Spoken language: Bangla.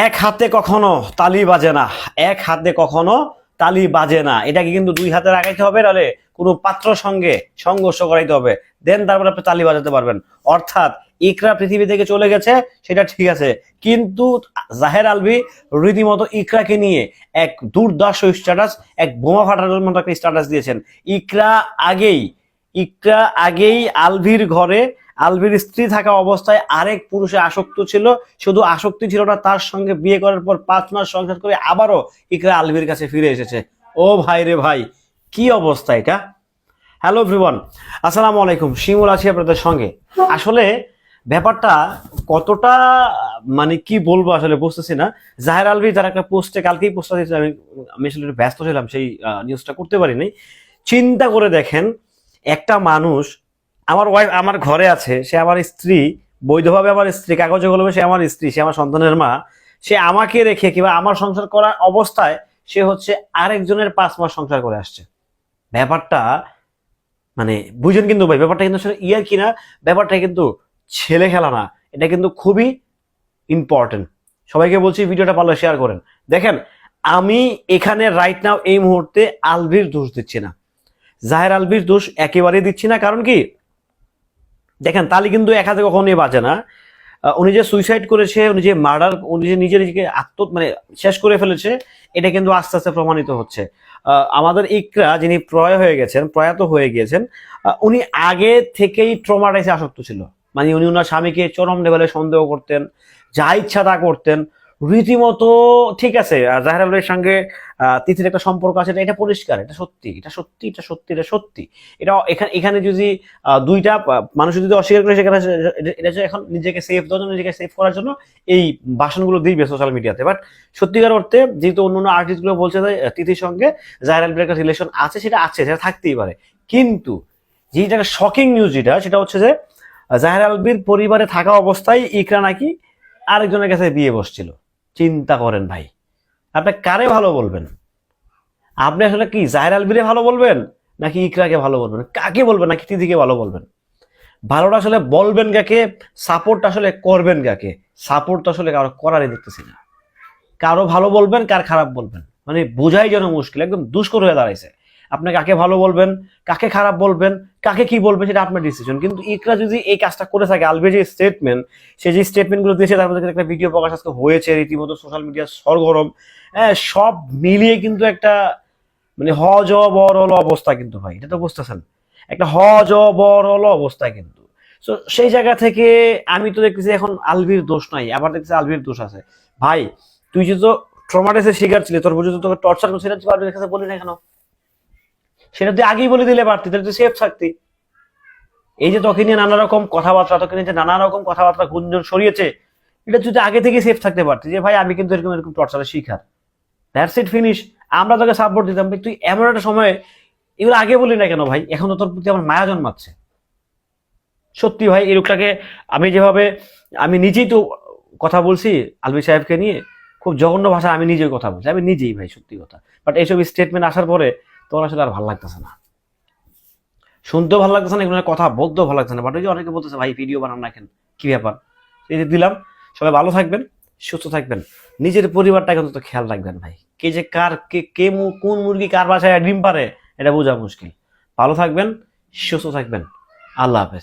এক হাতে কখনো তালি বাজে না, এক হাতে কখনো তালি বাজে না। এটাকে কিন্তু দুই হাতে রাখাইতে হবে, নাহলে কোনো পাত্র সঙ্গে সংঘর্ষ করাইতে হবে, দেন তারপরে আপনি তালি বাজাতে পারবেন। অর্থাৎ ইকরা পৃথিবী থেকে চলে গেছে, সেটা ঠিক আছে, কিন্তু জাহের আলভী রীতিমতো ইকরাকে নিয়ে এক দুর্দর্শ স্ট্যাটাস, এক বোমা ফাটানোর মতো একটা স্ট্যাটাস দিয়েছেন। ইকরা আগেই আলভীর ঘরে আলভীর স্ত্রী থাকা অবস্থায় আরেক পুরুষে আসক্ত ছিল। শুধু আসক্তি ছিল না, তার সঙ্গে বিয়ে করার পর 5 মাস সংসার করে আবারও ইকরা আলভীর কাছে ফিরে এসেছে। ও ভাই রে ভাই, কি অবস্থা এটা! হ্যালো এভরিওয়ান, আসসালামু আলাইকুম। শিমুল আছি আপনাদের সঙ্গে। আসলে ব্যাপারটা কতটা মানে কি বলবো আসলে বুঝতেছি না। জাহের আলভী তার একটা পোস্টে, কালকেই পোস্টটা দিয়েছিল, আমি আসলে একটু ব্যস্ত ছিলাম, সেই নিউজটা করতে পারিনি। চিন্তা করে দেখেন, একটা মানুষ, আমার ওয়াইফ আমার ঘরে আছে, সে আমার স্ত্রী, বৈধভাবে আমার স্ত্রী, কাগজে কলমে সে আমার স্ত্রী, সে আমার সন্তানের মা, সে আমাকে রেখে কিংবা আমার সংসার করার অবস্থায় সে হচ্ছে আরেকজনের 5 মাস সংসার করে আসছে। ব্যাপারটা মানে বুঝেন কিন্তু ভাই, ব্যাপারটা কিন্তু আসলে ইয়ার কিনা, ব্যাপারটা কিন্তু ছেলে খেলা না, এটা কিন্তু খুবই ইম্পর্টেন্ট। সবাইকে বলছি ভিডিওটা ভালো শেয়ার করেন। দেখেন, আমি এখানে রাইট নাও এই মুহূর্তে আলভীর দোষ দিচ্ছি না, জাহের আলভীর দোষ একেবারেই দিচ্ছি না। কারণ কি, দেখেন তালি কিন্তু এক হাতে কখনোই বাজে না। উনি যে সুইসাইড করেছে, উনি যে মার্ডার, উনি যে নিজেকে মানে শেষ করে ফেলেছে, এটা কিন্তু আস্তে আস্তে প্রমাণিত হচ্ছে। আমাদের ইকরা যিনি প্রয়াত হয়ে গিয়েছেন, উনি আগে থেকেই ট্রমাটাইজে আসক্ত ছিল। মানে উনি ওনার স্বামীকে চরম লেভেলে সন্দেহ করতেন, যা ইচ্ছা তা করতেন রীতিমতো। ঠিক আছে, জাহের আলভীর সঙ্গে তিথির একটা সম্পর্ক আছে, এটা পরিষ্কার, এটা সত্যি, এটা এখানে যদি দুইটা মানুষ যদি অস্বীকার করে, সেখানে এটা যে এখন নিজেকে সেফ দেওয়ার জন্য, নিজেকে সেভ করার জন্য এই ভাষণগুলো দিবে সোশ্যাল মিডিয়াতে। বাট সত্যিকার অর্থে যেহেতু অন্য আর্টিস্ট গুলো বলছে যে তিথির সঙ্গে জাহের আলভীর একটা রিলেশন আছে, সেটা থাকতেই পারে। কিন্তু যেটা শকিং নিউজ, সেটা হচ্ছে যে জাহের আলভীর পরিবারে থাকা অবস্থায় ইকরা নাকি আরেকজনের কাছে বিয়ে বসছিল। চিন্তা করেন ভাই, আপনি কারে ভালো বলবেন? আপনি আসলে কি জাহের আলভীরে ভালো বলবেন, নাকি ইকরাকে ভালো বলবেন, কাকে বলবেন, নাকি তিথিকে ভালো বলবেন? ভালোটা আসলে বলবেন কাকে, সাপোর্ট আসলে করবেন কাকে? সাপোর্ট তো আসলে কারো করারই দেখতেছি না। কারো ভালো বলবেন, কার খারাপ বলবেন, মানে বোঝাই যেন মুশকিল, একদম দুষ্কর হয়ে দাঁড়াইছে। আপনি কাকে ভালো বলবেন, কাকে খারাপ বলবেন, কাকে কি বলবেন, সেটা আপনার ডিসিশন। কিন্তু ইকরা যদি এই কাজটা করে থাকে, আলভীর যে স্টেটমেন্ট, সে যে স্টেটমেন্টগুলো দিয়েছে, তার মধ্যে একটা ভিডিও প্রকাশ আজকে হয়েছে, রীতিমতো সোশ্যাল মিডিয়া সরগরম। হ্যাঁ, সব মিলিয়ে কিন্তু একটা মানে হজবরল অবস্থা কিন্তু ভাই, এটা তো বুঝতেছেন, একটা হজবরল অবস্থা কিন্তু। তো সেই জায়গা থেকে আমি তো দেখতেছি এখন আলভীর দোষ নাই, আবার দেখতেছি আলভীর দোষ আছে। ভাই, তুই যে তো ট্রমাটাইজের শিকার ছিলি, তোর বুঝে তোকে টর্চার করছে, সেটা তুই আলভীর কাছে বলি না কেন? সেটা তুই আগেই বলে দিলে পারতি, তাহলে তুই সেফ থাকতি। এই যে তোকে নিয়ে নানা রকম কথাবার্তা গুঞ্জন সরিয়েছে, এটা তুই আগে থেকে সেফ থাকতে পারতি, যে ভাই আমি কিন্তু এরকম এরকম টর্চারের শিকার, দ্যাটস ইট, ফিনিশ। আমরা তোকে সাপোর্ট দিতাম। তুই এমন একটা সময় এগুলো আগে বলি না কেন ভাই? এখন তো তোর প্রতি আমার মায়া জন্মাচ্ছে। সত্যি ভাই, এই লোকটাকে আমি যেভাবে, আমি নিজেই তো কথা বলছি আলভী সাহেবকে নিয়ে, খুব জঘন্য ভাষা আমি নিজেই কথা বলছি, আমি নিজেই ভাই, সত্যি কথা। বাট এইসব স্টেটমেন্ট আসার পরে তোমার আসলে আর ভালো লাগতেছে না, শুনতেও ভালো লাগতেছে না, এগুলো কথা বলতেও ভালো লাগছে না। বাট ওই যে অনেকে বলতেছে ভাই ভিডিও বানান না কেন, কি ব্যাপার? এই যে দিলাম। সবাই ভালো থাকবেন, সুস্থ থাকবেন, নিজের পরিবারটাকে অন্তত খেয়াল রাখবেন ভাই। কে যে কার কোন মুরগি কার বাসায় ডিম পারে, এটা বোঝা মুশকিল। ভালো থাকবেন, সুস্থ থাকবেন, আল্লাহ হাফেজ।